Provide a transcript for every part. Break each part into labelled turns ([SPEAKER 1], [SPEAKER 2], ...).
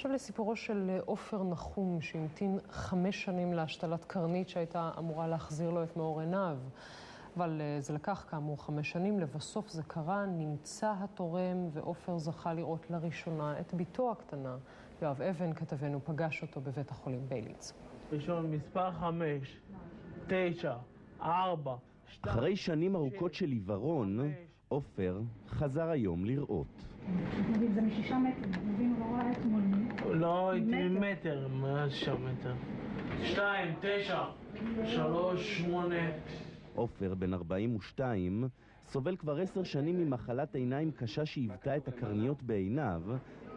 [SPEAKER 1] עכשיו לסיפורו של עופר נחום, שהמתין 5 שנים להשתלת קרנית שהייתה אמורה להחזיר לו את מאור עיניו. אבל זה לקח כאמור 5 שנים, לבסוף זה קרה, נמצא התורם, ועופר זכה לראות לראשונה את ביתו הקטנה. יואב אבן, כתבנו, פגש אותו בבית החולים בילינסון.
[SPEAKER 2] ראשון מספר 5, 9, 4, 2...
[SPEAKER 3] אחרי שנים ארוכות של עיוורון, עופר חזר היום לראות.
[SPEAKER 4] זה מ6 מטר, מבין, הוא לא רואה אתמול.
[SPEAKER 2] לא, הייתי ממטר, מה 6 מטר? 2, 9, 3, 8...
[SPEAKER 3] עופר, בן 42, סובל כבר 10 שנים ממחלת עיניים קשה שהיוותה את הקרניות בעיניו,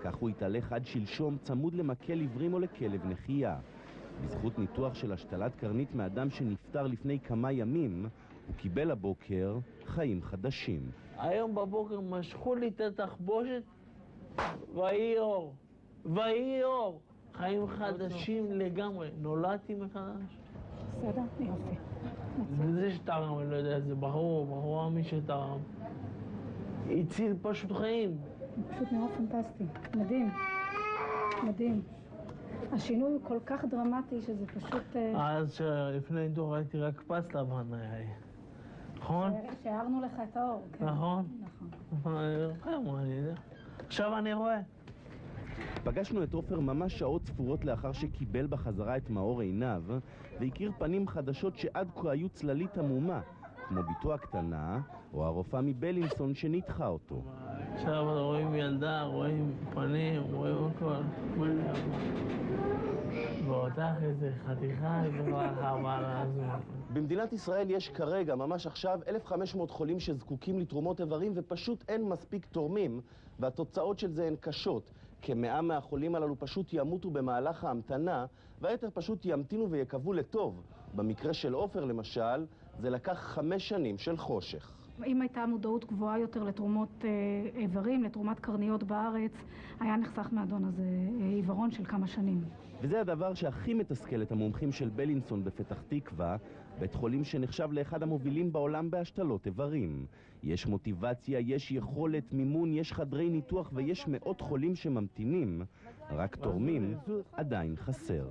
[SPEAKER 3] כך הוא התהלך עד שלשום צמוד למקל עיוורים או לכלב נחייה. בזכות ניתוח של השתלת קרנית מאדם שנפטר לפני כמה ימים, הוא קיבל הבוקר חיים חדשים.
[SPEAKER 2] היום בבוקר משכו לי את התחבושת, ויהי אור, ויהי אור. חיים חדשים לגמרי, נולדתי מחדש.
[SPEAKER 4] בסדר, יופי.
[SPEAKER 2] וזה שתרם, אני לא יודע, זה בחורה מי שתרם. הציל פשוט חיים.
[SPEAKER 4] פשוט נראה פנטסטי, מדהים, מדהים. השינוי הוא כל כך דרמטי שזה פשוט...
[SPEAKER 2] אז שלפני ניתוח ראיתי רק פס לבן היה לי. נכון?
[SPEAKER 4] שהארנו לך את האור, כן.
[SPEAKER 2] נכון?
[SPEAKER 4] נכון.
[SPEAKER 2] אני יודע. עכשיו אני רואה.
[SPEAKER 3] פגשנו את עופר ממש שעות ספורות לאחר שקיבל בחזרה את מאור עיניו, והכיר פנים חדשות שעד כה היו צללית עמומה, כמו ביתו הקטנה, או הרופאה מבילינסון שניתחה אותו.
[SPEAKER 2] עכשיו רואים ילדה, רואים פנים, רואים הכל. ואותך איזה חתיכה, איזה חבל הזמן.
[SPEAKER 3] במדינת ישראל יש כרגע, ממש עכשיו, 1,500 חולים שזקוקים לתרומות איברים ופשוט אין מספיק תורמים, והתוצאות של זה הן קשות. כ100 מהחולים הללו פשוט ימותו במהלך ההמתנה, והיתר פשוט ימתינו ויקוו לטוב. במקרה של עופר למשל, זה לקח 5 שנים של חושך.
[SPEAKER 4] אם הייתה מודעות גבוהה יותר לתרומות איברים, לתרומת קרניות בארץ, היה נחסך מהאדון הזה עיוורון של כמה שנים.
[SPEAKER 3] וזה הדבר שהכי מתסכל את המומחים של בילינסון בפתח תקווה, בית חולים שנחשב לאחד המובילים בעולם בהשתלות איברים. יש מוטיבציה, יש יכולת, מימון, יש חדרי ניתוח ויש מאות חולים שממתינים. רק תורמים עדיין חסר.